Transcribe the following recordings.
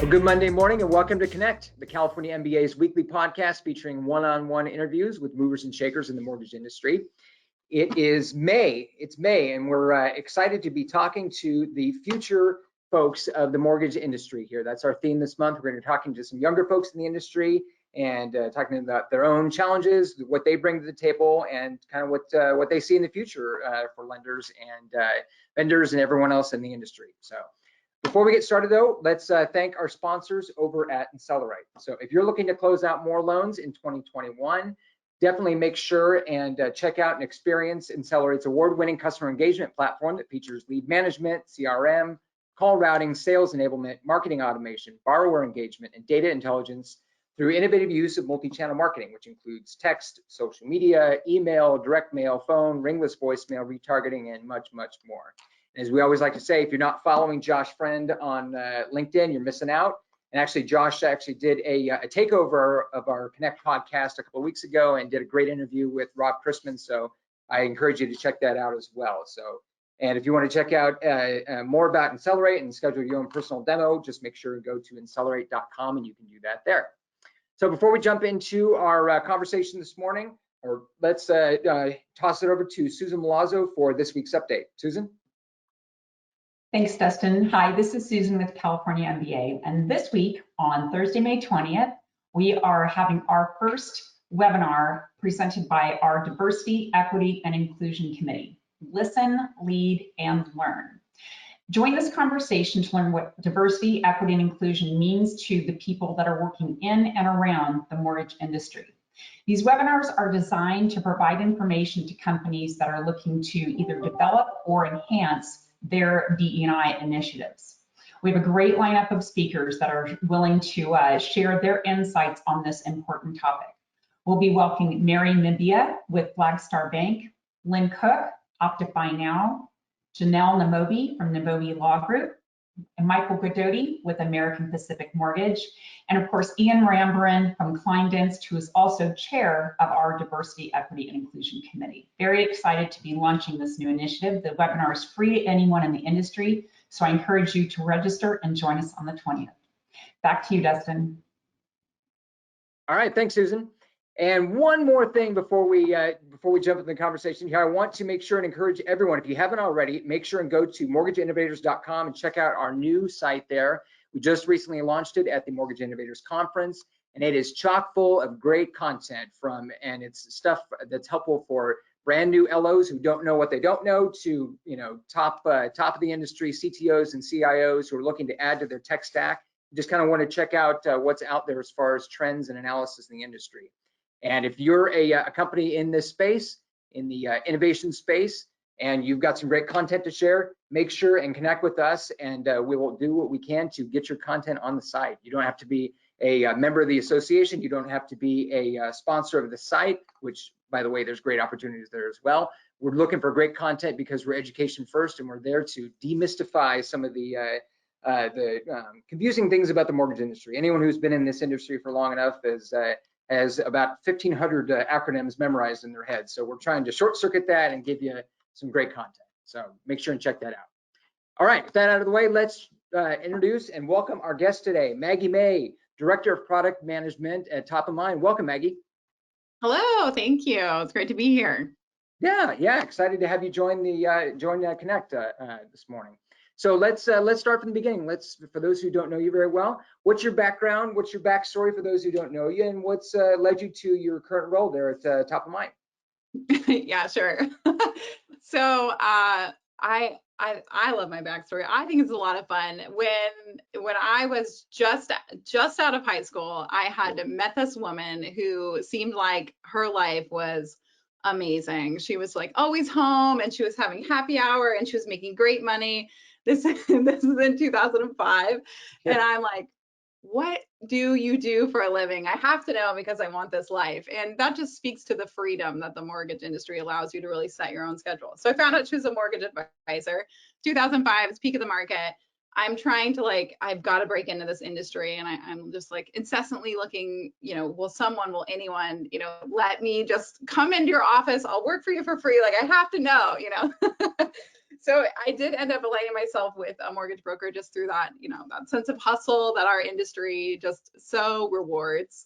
Well, good Monday morning and welcome to Connect, the California MBA's weekly podcast featuring one-on-one interviews with movers and shakers in the mortgage industry. It is May, and we're excited to be talking to the future folks of the mortgage industry here. That's our theme this month. We're going to be talking to some younger folks in the industry and talking about their own challenges, what they bring to the table, and kind of what they see in the future for lenders and vendors and everyone else in the industry. So before we get started though, let's thank our sponsors over at Accelerate. So if you're looking to close out more loans in 2021, definitely make sure and check out and experience Accelerate's award-winning customer engagement platform that features lead management, CRM, call routing, sales enablement, marketing automation, borrower engagement, and data intelligence through innovative use of multi-channel marketing, which includes text, social media, email, direct mail, phone, ringless voicemail, retargeting, and much, much more. As we always like to say, if you're not following Josh Friend on LinkedIn, you're missing out. And actually, Josh did a takeover of our Connect podcast a couple of weeks ago and did a great interview with Rob Chrisman. So I encourage you to check that out as well. And if you want to check out more about Accelerate and schedule your own personal demo, just make sure to go to accelerate.com and you can do that there. So before we jump into our conversation this morning, let's toss it over to Susan Milazzo for this week's update. Susan? Thanks, Dustin. Hi, this is Susan with California MBA. And this week, on Thursday, May 20th, we are having our first webinar presented by our Diversity, Equity, and Inclusion Committee. Listen, lead, and learn. Join this conversation to learn what diversity, equity, and inclusion means to the people that are working in and around the mortgage industry. These webinars are designed to provide information to companies that are looking to either develop or enhance their DE&I initiatives. We have a great lineup of speakers that are willing to share their insights on this important topic. We'll be welcoming Mary Mibia with Flagstar Bank, Lynn Cook, Optify Now, Janelle Namobi from Namobi Law Group, and Michael Godoti with American Pacific Mortgage, and of course, Ian Rambaran from Kleindienst, who is also chair of our Diversity, Equity, and Inclusion Committee. Very excited to be launching this new initiative. The webinar is free to anyone in the industry, so I encourage you to register and join us on the 20th. Back to you, Dustin. All right, thanks, Susan. And one more thing before we jump into the conversation here, I want to make sure and encourage everyone, if you haven't already, make sure and go to mortgageinnovators.com and check out our new site there. We just recently launched it at the Mortgage Innovators Conference, and it is chock full of great content and it's stuff that's helpful for brand new LOs who don't know what they don't know to top of the industry CTOs and CIOs who are looking to add to their tech stack. Just kind of want to check out what's out there as far as trends and analysis in the industry. And if you're a company in this space, in the innovation space, and you've got some great content to share, make sure and connect with us, and we will do what we can to get your content on the site. You don't have to be a member of the association. You don't have to be a sponsor of the site, which, by the way, there's great opportunities there as well. We're looking for great content because we're education first, and we're there to demystify some of the confusing things about the mortgage industry. Anyone who's been in this industry for long enough has about 1,500 acronyms memorized in their head. So we're trying to short circuit that and give you some great content. So make sure and check that out. All right, with that out of the way, let's introduce and welcome our guest today, Maggie Mae, Director of Product Management at Top of Mind. Welcome, Maggie. Hello, thank you. It's great to be here. Yeah, excited to have you join Connect this morning. So let's start from the beginning. For those who don't know you very well, what's your background? What's your backstory for those who don't know you, and what's led you to your current role there at Top of Mind? Yeah, sure. So I love my backstory. I think it's a lot of fun. When I was just out of high school, I had met this woman who seemed like her life was amazing. She was like always home, and she was having happy hour, and she was making great money. This is in 2005, and I'm like, what do you do for a living? I have to know because I want this life. And that just speaks to the freedom that the mortgage industry allows you to really set your own schedule. So I found out she was a mortgage advisor. 2005, it's peak of the market. I'm trying to I've got to break into this industry, and I'm just incessantly looking, will anyone, let me just come into your office? I'll work for you for free. I have to know, So I did end up aligning myself with a mortgage broker just through that, that sense of hustle that our industry just so rewards.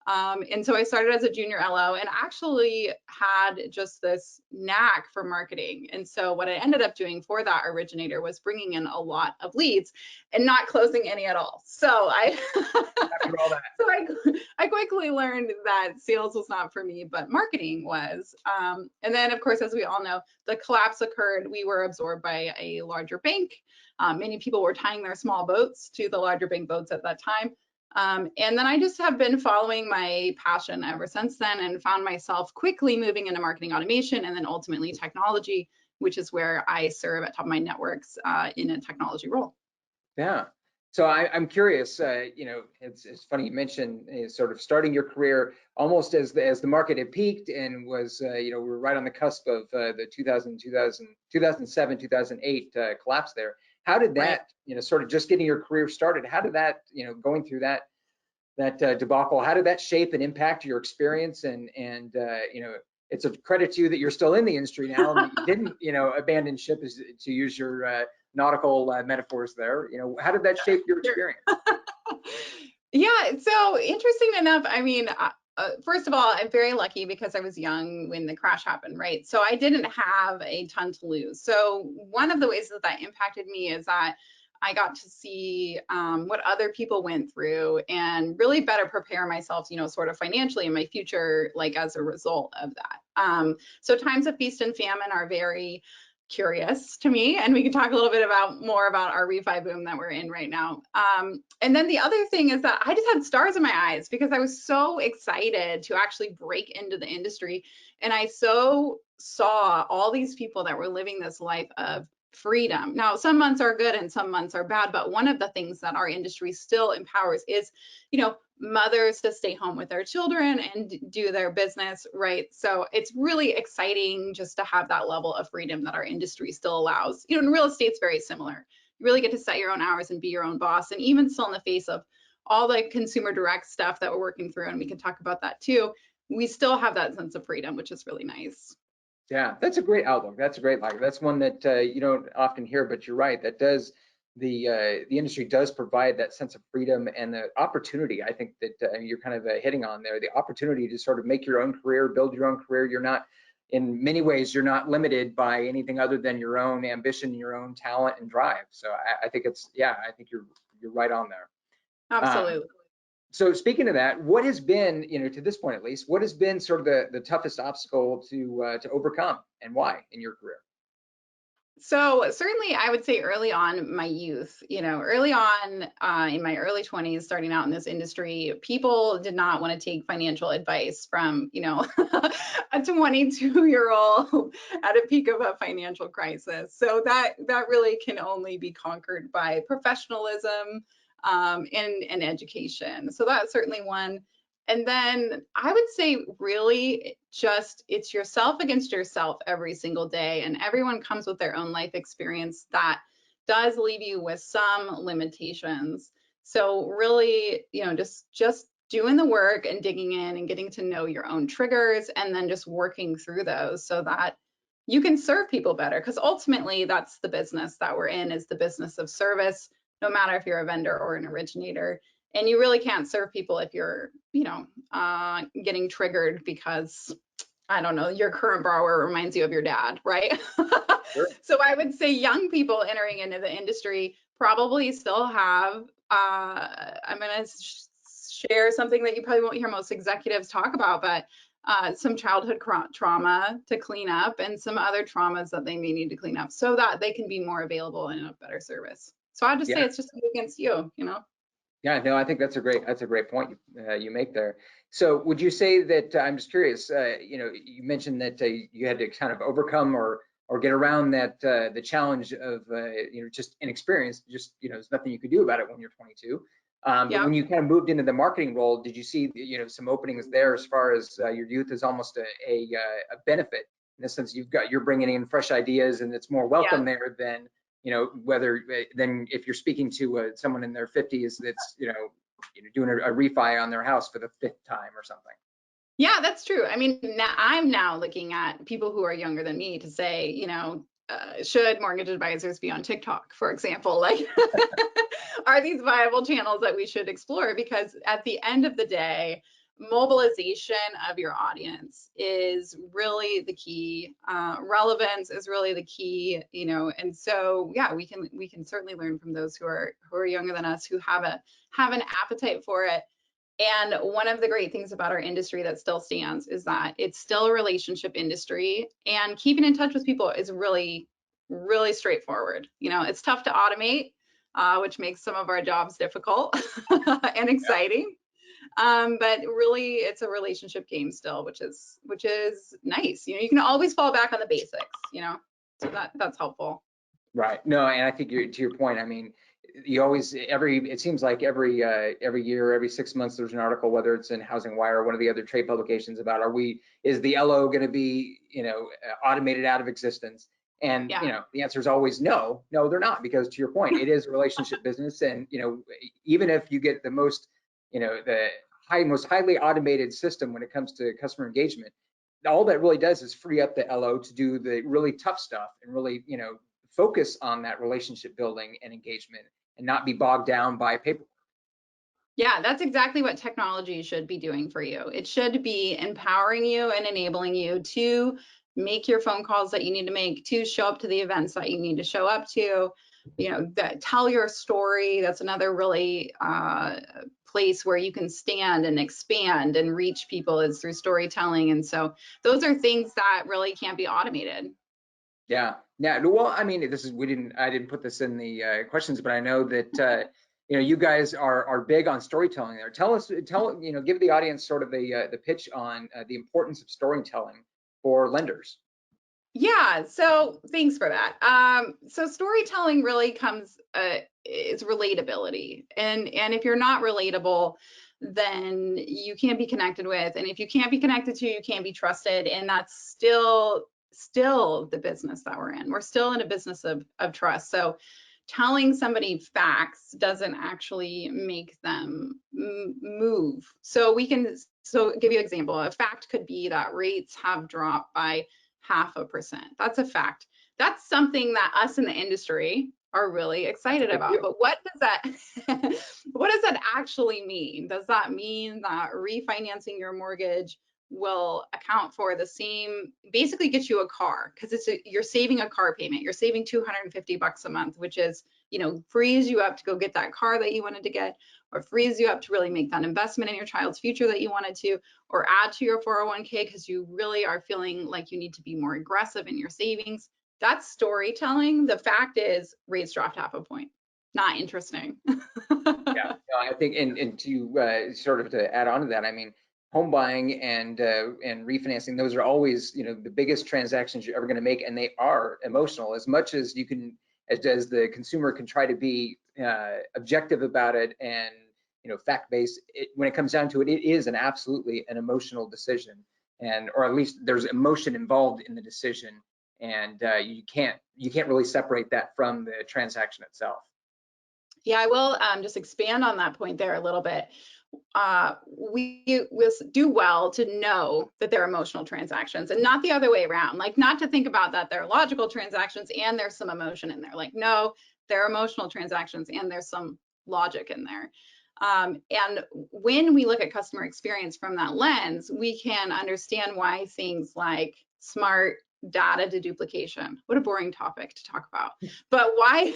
And so I started as a junior LO and actually had just this knack for marketing. And so what I ended up doing for that originator was bringing in a lot of leads and not closing any at all. So After all that. so I quickly learned that sales was not for me, but marketing was. And then, of course, as we all know, the collapse occurred. We were absorbed by a larger bank. Many people were tying their small boats to the larger bank boats at that time. And then I just have been following my passion ever since then and found myself quickly moving into marketing automation and then ultimately technology, which is where I serve at top of my networks in a technology role. Yeah. So I'm curious, it's funny you mentioned sort of starting your career almost as the market had peaked and was, we were right on the cusp of the 2007, 2008 collapse there. How did that, sort of just getting your career started, how did that, going through that debacle, how did that shape and impact your experience? And it's a credit to you that you're still in the industry now and that you didn't, abandon ship, to use your nautical metaphors there. How did that shape your experience? Yeah, so interesting enough, I mean, first of all, I'm very lucky because I was young when the crash happened, right? So I didn't have a ton to lose. So one of the ways that impacted me is that I got to see what other people went through and really better prepare myself, sort of financially in my future, like as a result of that. So times of feast and famine are very curious to me, and we can talk a little bit more about our refi boom that we're in right now. And then the other thing is that I just had stars in my eyes because I was so excited to actually break into the industry, and I so saw all these people that were living this life of freedom. Now, some months are good and some months are bad, but one of the things that our industry still empowers is, mothers to stay home with their children and do their business, right? So it's really exciting just to have that level of freedom that our industry still allows. In real estate, it's very similar. You really get to set your own hours and be your own boss. And even still in the face of all the consumer direct stuff that we're working through, and we can talk about that too, we still have that sense of freedom, which is really nice. Yeah, that's a great outlook. That's a great outlook. That's one that you don't often hear, but you're right. That does the industry does provide that sense of freedom and the opportunity. I think that you're kind of hitting on there. The opportunity to sort of make your own career, build your own career. You're not, in many ways, you're not limited by anything other than your own ambition, your own talent and drive. So I think I think you're right on there. Absolutely. So speaking of that, what has been, to this point at least, what has been sort of the toughest obstacle to overcome and why in your career? So certainly I would say early on my youth, early on in my early 20s, starting out in this industry, people did not want to take financial advice from, a 22-year-old at a peak of a financial crisis. So that really can only be conquered by professionalism and education. So that's certainly one. And then I would say really just it's yourself against yourself every single day. And everyone comes with their own life experience that does leave you with some limitations. So really, just doing the work and digging in and getting to know your own triggers and then just working through those so that you can serve people better. Because ultimately that's the business that we're in, is the business of service, no matter if you're a vendor or an originator. And you really can't serve people if you're, getting triggered because, I don't know, your current borrower reminds you of your dad, right? Sure. So I would say young people entering into the industry probably still have, I'm going to share something that you probably won't hear most executives talk about, but some childhood trauma to clean up and some other traumas that they may need to clean up so that they can be more available and a better service. So I'd just say it's just you against you, Yeah, no, I think that's a great point you make there. So would you say that, I'm just curious, you mentioned that you had to kind of overcome or get around that the challenge of just inexperience, just there's nothing you could do about it when you're 22. But when you kind of moved into the marketing role, did you see some openings there as far as your youth is almost a benefit in the sense you're bringing in fresh ideas and it's more welcome there than whether then if you're speaking to someone in their 50s that's doing a refi on their house for the 5th time or something. Yeah, that's true. I mean, I'm now looking at people who are younger than me to say, should mortgage advisors be on TikTok, for example? Like, are these viable channels that we should explore? Because at the end of the day, mobilization of your audience is really the key. Relevance is really the key, you know. And so, yeah, we can certainly learn from those who are younger than us, who have an appetite for it. And one of the great things about our industry that still stands is that it's still a relationship industry, and keeping in touch with people is really, really straightforward. You know, it's tough to automate, which makes some of our jobs difficult and exciting. But really, it's a relationship game still, which is nice. You know, you can always fall back on the basics, you know, so that's helpful. Right. No, and I think to your point, I mean, you always, it seems like every year, every 6 months, there's an article, whether it's in Housing Wire or one of the other trade publications, about is the LO going to be, you know, automated out of existence? And, Yeah. you know, the answer is always no, they're not, because to your point, it is a relationship business. And, you know, even if you get the most, you know, most highly automated system when it comes to customer engagement, all that really does is free up the LO to do the really tough stuff and really, you know, focus on that relationship building and engagement, and not be bogged down by paperwork. Yeah, that's exactly what technology should be doing for you. It should be empowering you and enabling you to make your phone calls that you need to make, to show up to the events that you need to show up to, you know, tell your story. That's another really place where you can stand and expand and reach people, is through storytelling. And so those are things that really can't be automated. Yeah. Well, I mean, I didn't put this in the questions, but I know that you know, you guys are big on storytelling there. You know, give the audience sort of the pitch on the importance of storytelling for lenders. Yeah, so thanks for that. So storytelling really is relatability. And if you're not relatable, then you can't be connected with. And if you can't be connected to, you can't be trusted. And that's still the business that we're in. We're still in a business of trust. So telling somebody facts doesn't actually make them move. So give you an example. A fact could be that rates have dropped by 0.5%. That's a fact. That's something that us in the industry are really excited about. But what does that actually mean? Does that mean that refinancing your mortgage will account for the same, basically get you a car, because you're saving a car payment. You're saving $250 a month, which is, you know, frees you up to go get that car that you wanted to get, or frees you up to really make that investment in your child's future that you wanted to, or add to your 401k because you really are feeling like you need to be more aggressive in your savings. That's storytelling. The fact is, rates dropped 0.5 point. Not interesting. Yeah, no, I think, and to sort of to add on to that, I mean, home buying and refinancing, those are always, you know, the biggest transactions you're ever going to make, and they are emotional. As much as you can, as the consumer can try to be objective about it and, you know, fact-based, when it comes down to it, it is absolutely an emotional decision, or at least there's emotion involved in the decision, and you can't really separate that from the transaction itself. Yeah, I will just expand on that point there a little bit. We do well to know that they're emotional transactions, and not the other way around. Like, not to think about that they're logical transactions and there's some emotion in there. Like, no, they're emotional transactions and there's some logic in there. And when we look at customer experience from that lens, we can understand why things like smart data deduplication, what a boring topic to talk about, but why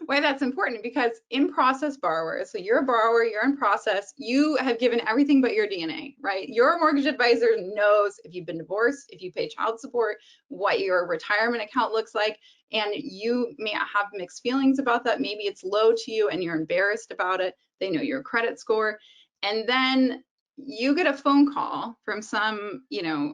that's important, because in process borrowers, so you're a borrower, you're in process, you have given everything but your DNA, right? Your mortgage advisor knows if you've been divorced, if you pay child support, what your retirement account looks like, and you may have mixed feelings about that. Maybe it's low to you and you're embarrassed about it. They know your credit score, and then you get a phone call from some, you know,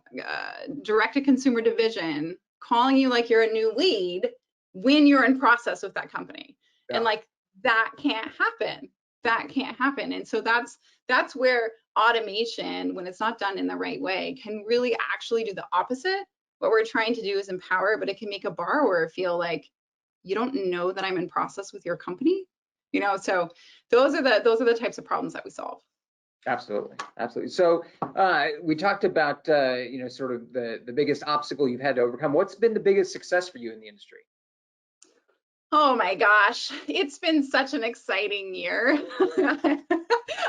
direct-to-consumer division calling you like you're a new lead when you're in process with that company. Yeah. And like, that can't happen. That can't happen. And so that's where automation, when it's not done in the right way, can really actually do the opposite. What we're trying to do is empower, but it can make a borrower feel like, you don't know that I'm in process with your company, you know. So those are the types of problems that we solve. Absolutely, absolutely. So we talked about sort of the biggest obstacle you've had to overcome. What's been the biggest success for you in the industry? Oh my gosh, it's been such an exciting year.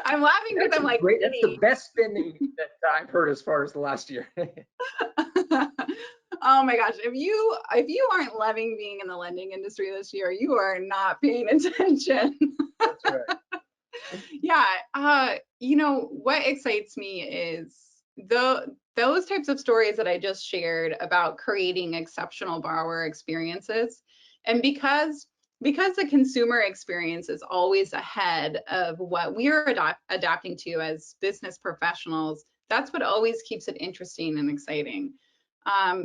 I'm laughing because I'm like, Great. That's the wait. best spin that I've heard as far as the last year. Oh my gosh, if you aren't loving being in the lending industry this year, you are not paying attention. That's right. Yeah, what excites me is those types of stories that I just shared about creating exceptional borrower experiences. And because the consumer experience is always ahead of what we are adapting to as business professionals, that's what always keeps it interesting and exciting.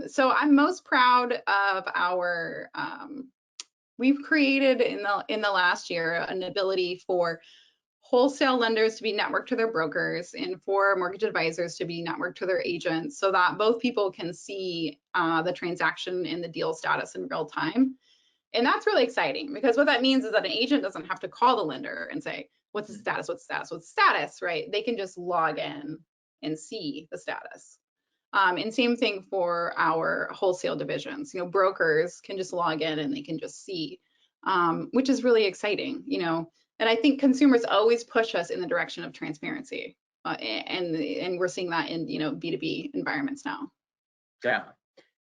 So I'm most proud of our we've created in the last year an ability for wholesale lenders to be networked to their brokers and for mortgage advisors to be networked to their agents so that both people can see the transaction and the deal status in real time. And that's really exciting because what that means is that an agent doesn't have to call the lender and say, what's the status, what's the status, what's the status, right? They can just log in and see the status. And same thing for our wholesale divisions. Brokers can just log in and they can just see, which is really exciting, And I think consumers always push us in the direction of transparency, and we're seeing that in B2B environments now. Yeah.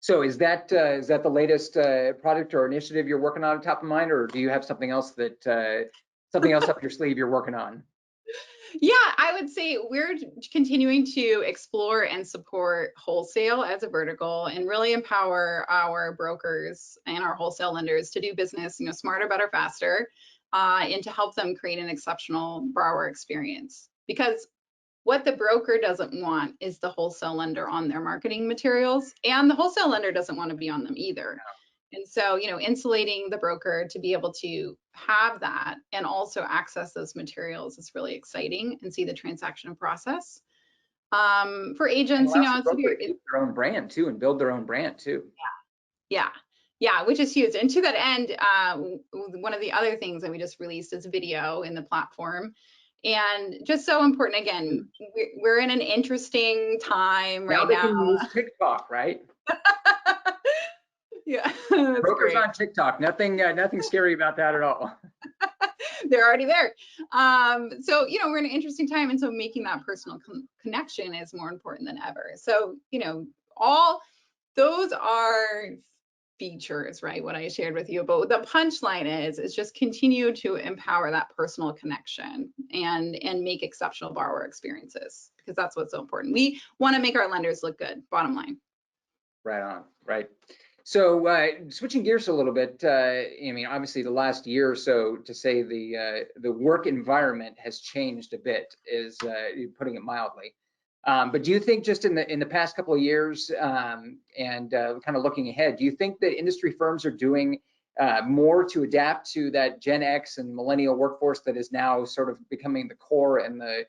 So is that the latest product or initiative you're working on top of mind, or do you have something else up your sleeve you're working on? Yeah, I would say we're continuing to explore and support wholesale as a vertical and really empower our brokers and our wholesale lenders to do business, smarter, better, faster, and to help them create an exceptional borrower experience. Because what the broker doesn't want is the wholesale lender on their marketing materials, and the wholesale lender doesn't want to be on them either. And so, insulating the broker to be able to have that and also access those materials is really exciting and see the transaction process. For agents, It's their own brand too and build their own brand too. Yeah, which is huge. And to that end, one of the other things that we just released is video in the platform. And just so important, again, we're in an interesting time right now. They can use TikTok, right? Yeah, brokers on TikTok. Nothing scary about that at all. They're already there. So, we're in an interesting time. And so making that personal connection is more important than ever. So, all those are features, right? What I shared with you. But the punchline is just continue to empower that personal connection and make exceptional borrower experiences, because that's what's so important. We want to make our lenders look good, bottom line. Right on, right. So switching gears a little bit, obviously the last year or so, to say the work environment has changed a bit, is putting it mildly. But do you think just in the past couple of years and kind of looking ahead, do you think that industry firms are doing more to adapt to that Gen X and millennial workforce that is now sort of becoming the core and the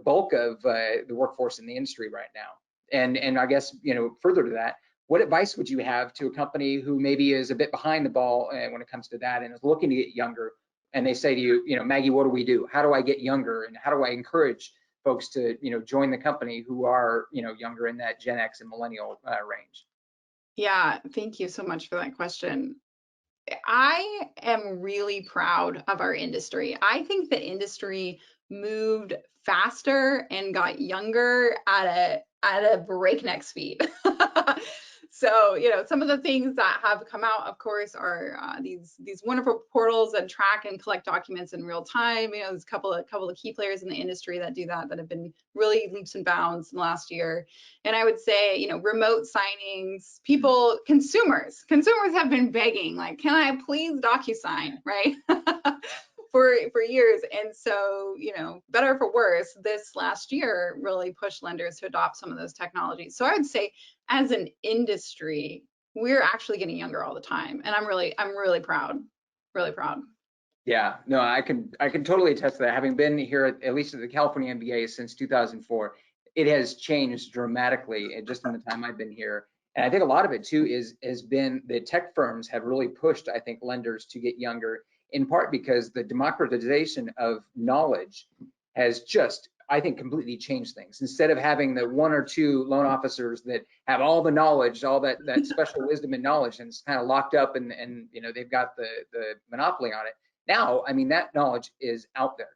bulk of the workforce in the industry right now? And I guess, further to that, what advice would you have to a company who maybe is a bit behind the ball when it comes to that and is looking to get younger, and they say to you, Maggie, what do we do? How do I get younger? And how do I encourage folks to, join the company who are, younger in that Gen X and millennial range? Yeah, thank you so much for that question. I am really proud of our industry. I think the industry moved faster and got younger at a breakneck speed. So, some of the things that have come out, of course, are these wonderful portals that track and collect documents in real time. There's a couple of key players in the industry that do that have been really leaps and bounds in the last year. And I would say, remote signings, consumers have been begging, like, can I please DocuSign, right? for years. And so, better for worse, this last year really pushed lenders to adopt some of those technologies. So I would say, as an industry, we're actually getting younger all the time. And I'm really proud, really proud. Yeah, no, I can totally attest to that. Having been here, at least at the California MBA since 2004, it has changed dramatically just in the time I've been here. And I think a lot of it too has been the tech firms have really pushed, I think, lenders to get younger, in part because the democratization of knowledge has just I think, completely changed things. Instead of having the one or two loan officers that have all the knowledge, all that special wisdom and knowledge, and it's kind of locked up, and they've got the monopoly on it. Now, I mean, that knowledge is out there.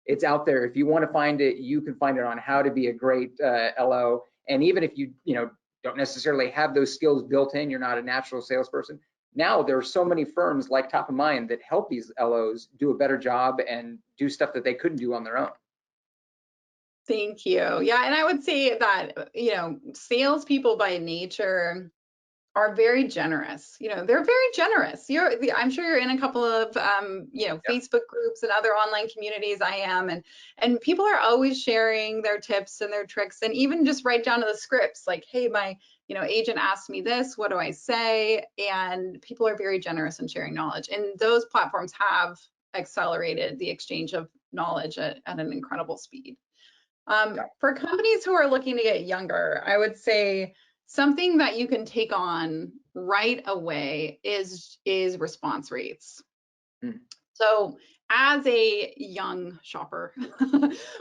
It's out there. If you want to find it, you can find it on how to be a great LO. And even if you don't necessarily have those skills built in, you're not a natural salesperson. Now there are so many firms like Top of Mind that help these LOs do a better job and do stuff that they couldn't do on their own. Thank you. Yeah, and I would say that, salespeople by nature are very generous. They're very generous. I'm sure you're in a couple of, Facebook groups and other online communities. I am, and people are always sharing their tips and their tricks, and even just right down to the scripts. Like, hey, my, agent asked me this. What do I say? And people are very generous in sharing knowledge, and those platforms have accelerated the exchange of knowledge at an incredible speed. For companies who are looking to get younger, I would say something that you can take on right away is response rates. So as a young shopper,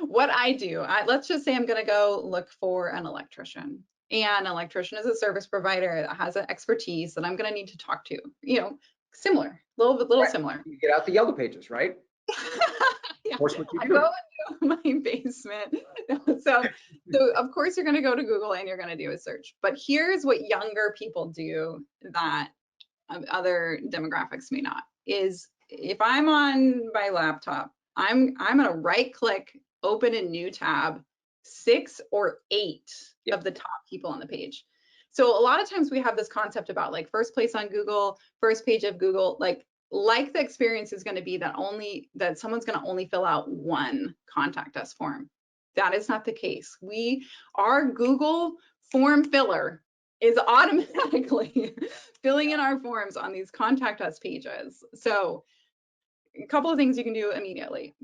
what I do, let's just say I'm going to go look for an electrician. And an electrician is a service provider that has an expertise that I'm going to need to talk to. Similar, little similar. You get out the yellow pages, right? Yeah. Of course, what you I do. go into my basement. So of course you're going to go to Google and you're going to do a search. But here's what younger people do that other demographics may not, is if I'm on my laptop, I'm going to right click, open a new tab, 6 or 8 of the top people on the page. So a lot of times we have this concept about like first place on Google, first page of Google, like the experience is going to be that someone's going to only fill out one contact us form. That is not the case. Our Google form filler is automatically filling in our forms on these contact us pages. So a couple of things you can do immediately.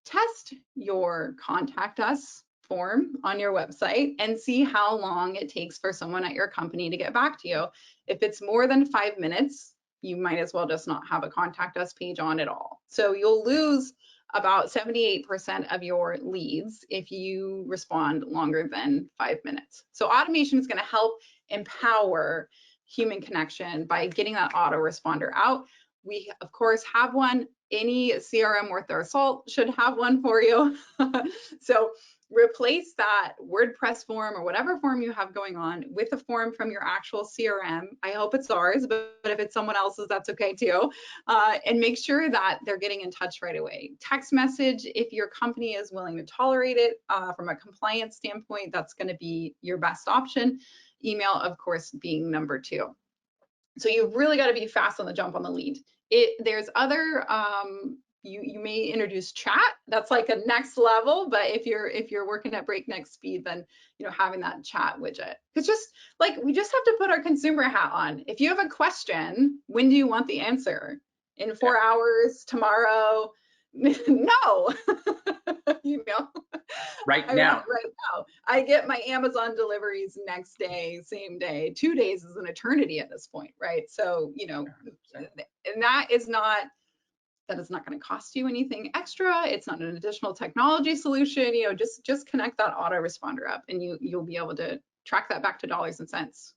Test your contact us form on your website and see how long it takes for someone at your company to get back to you. If it's more than 5 minutes, you might as well just not have a contact us page on at all. So you'll lose about 78% of your leads if you respond longer than 5 minutes. So automation is going to help empower human connection by getting that autoresponder out. We, of course, have one. Any CRM worth their salt should have one for you. So replace that WordPress form or whatever form you have going on with a form from your actual CRM. I hope it's ours, but if it's someone else's, that's okay too. And make sure that they're getting in touch right away. Text message, if your company is willing to tolerate it from a compliance standpoint, that's going to be your best option. Email, of course, being number 2. So you've really got to be fast on the jump on the lead. There's other, you may introduce chat. That's like a next level, but if you're working at breakneck speed, then having that chat widget. It's just like, we just have to put our consumer hat on. If you have a question, when do you want the answer? In 4 hours, tomorrow? No. Right now. Right now. I get my Amazon deliveries next day, same day. 2 days is an eternity at this point, right? So, and that is not going to cost you anything extra. It's not an additional technology solution. Just connect that autoresponder up, and you'll be able to track that back to dollars and cents.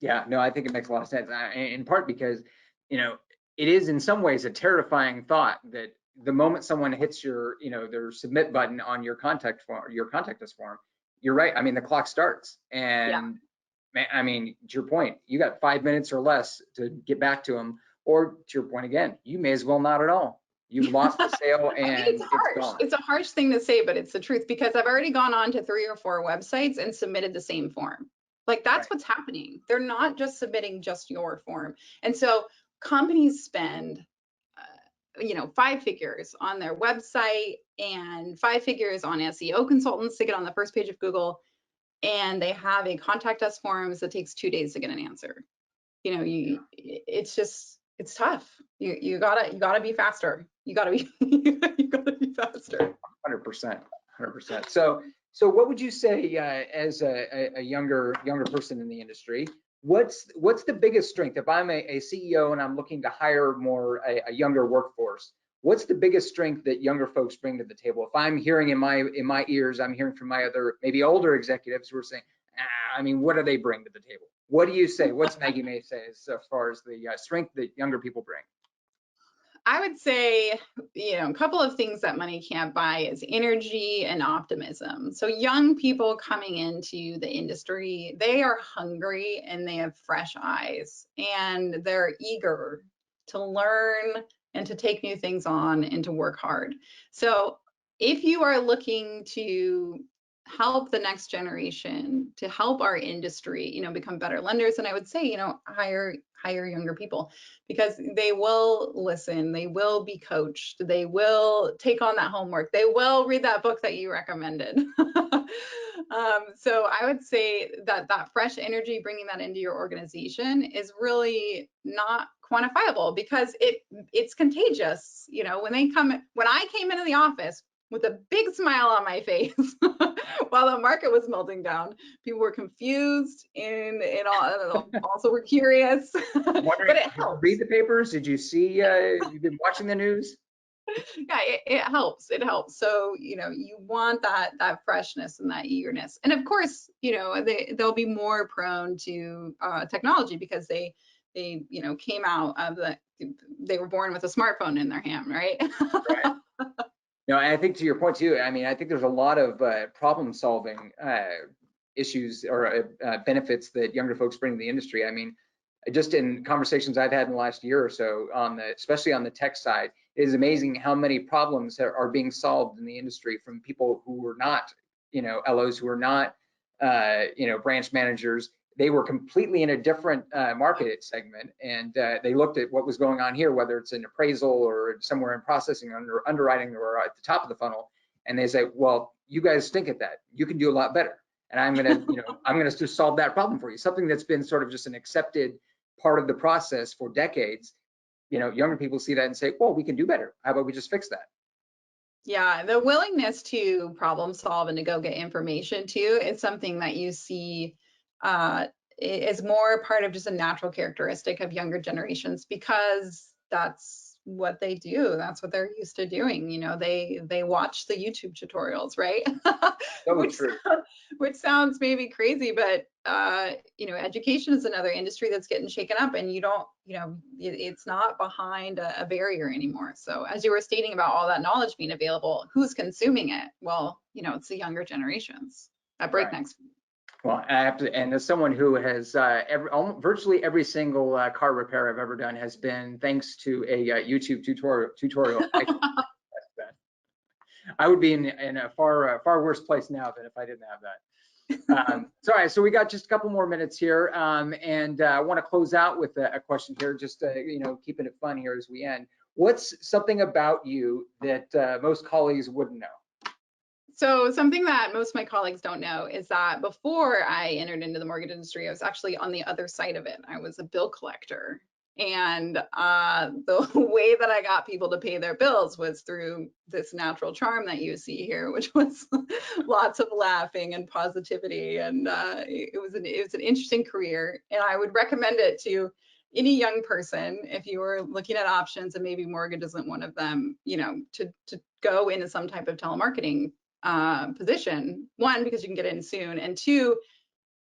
Yeah, no, I think it makes a lot of sense. In part because, it is in some ways a terrifying thought that the moment someone hits your, their submit button on your contact us form, you're right. I mean, the clock starts, and I mean, to your point, you got 5 minutes or less to get back to them, or to your point again, you may as well not at all. You've lost the sale, and I mean, it's harsh. It's gone. It's a harsh thing to say, but it's the truth, because I've already gone on to 3 or 4 websites and submitted the same form. Like, that's what's happening. They're not just submitting just your form. And so companies spend 5 figures on their website and 5 figures on SEO consultants to get on the first page of Google, and they have a contact us forms that takes 2 days to get an answer. It's tough. You gotta be faster. You gotta be faster. 100%. So what would you say as a younger person in the industry? What's the biggest strength if I'm a CEO and I'm looking to hire more a younger workforce? what's the biggest strength that younger folks bring to the table? If I'm hearing in my ears, I'm hearing from my other maybe older executives who are saying, I mean, what do they bring to the table? What do you say? What's Maggie Mae say as far as the strength that younger people bring? I would say, a couple of things that money can't buy is energy and optimism. So young people coming into the industry, they are hungry and they have fresh eyes and they're eager to learn and to take new things on and to work hard. So if you are looking to help the next generation, to help our industry, become better lenders, and I would say, hire younger people, because they will listen, they will be coached, they will take on that homework, they will read that book that you recommended. So I would say that fresh energy, bringing that into your organization is really not quantifiable, because it's contagious. When I came into the office with a big smile on my face while the market was melting down, people were confused and also were curious. But it helps. Read the papers? Did you see, you've been watching the news? Yeah, it helps. It helps. So, you want that freshness and that eagerness. And of course, they'll be more prone to technology, because they came out of they were born with a smartphone in their hand, right? Right. No, and I think to your point too, I mean, I think there's a lot of problem solving issues or benefits that younger folks bring to the industry. I mean, just in conversations I've had in the last year or so, especially on the tech side, it is amazing how many problems are being solved in the industry from people who were not, LOs, who were not, branch managers. They were completely in a different market segment, and they looked at what was going on here, whether it's in appraisal or somewhere in processing, underwriting, or at the top of the funnel, and they say, well, you guys stink at that. You can do a lot better, and I'm gonna just solve that problem for you. Something that's been sort of just an accepted part of the process for decades. Younger people see that and say, well, we can do better. How about we just fix that? Yeah, the willingness to problem solve and to go get information too is something that you see is more part of just a natural characteristic of younger generations, because that's what they do. That's what they're used to doing. They watch the YouTube tutorials, right? So true. Which sounds maybe crazy, but education is another industry that's getting shaken up, and it's not behind a barrier anymore. So as you were stating about all that knowledge being available, who's consuming it? Well, it's the younger generations at breakneck speed. Well, I have to, and as someone who has virtually every single car repair I've ever done has been thanks to a YouTube tutorial. I would be in a far worse place now than if I didn't have that. So we got just a couple more minutes here, and I want to close out with a question here, just keeping it fun here as we end. What's something about you that most colleagues wouldn't know? So something that most of my colleagues don't know is that before I entered into the mortgage industry, I was actually on the other side of it. I was a bill collector. And the way that I got people to pay their bills was through this natural charm that you see here, which was lots of laughing and positivity. And it was an interesting career. And I would recommend it to any young person, if you were looking at options and maybe mortgage isn't one of them, to go into some type of telemarketing position. One, because you can get in soon, and two,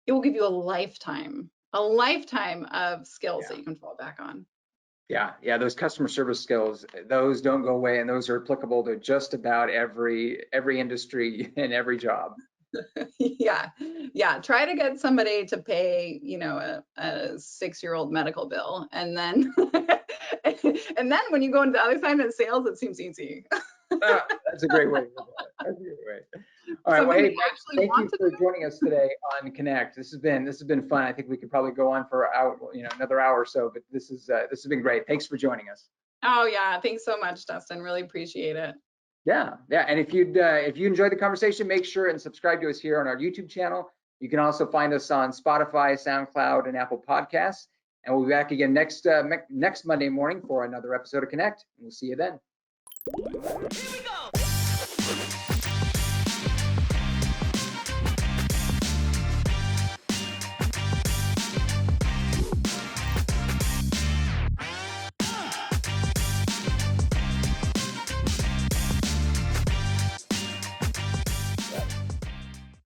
it will give you a lifetime of skills that you can fall back on. Yeah, those customer service skills, those don't go away, and those are applicable to just about every industry and every job. Yeah. Try to get somebody to pay, a 6-year-old medical bill, and then and then when you go into the other side of sales, it seems easy. That's a great way to look at it. That's a great way. All right, well, hey, thank you for joining us today on Connect. This has been fun. I think we could probably go on for another hour or so, but this has been great. Thanks for joining us. Oh yeah, thanks so much, Dustin. Really appreciate it. Yeah, and if you enjoyed the conversation, make sure and subscribe to us here on our YouTube channel. You can also find us on Spotify, SoundCloud, and Apple Podcasts. And we'll be back again next Monday morning for another episode of Connect. And we'll see you then. Here we go.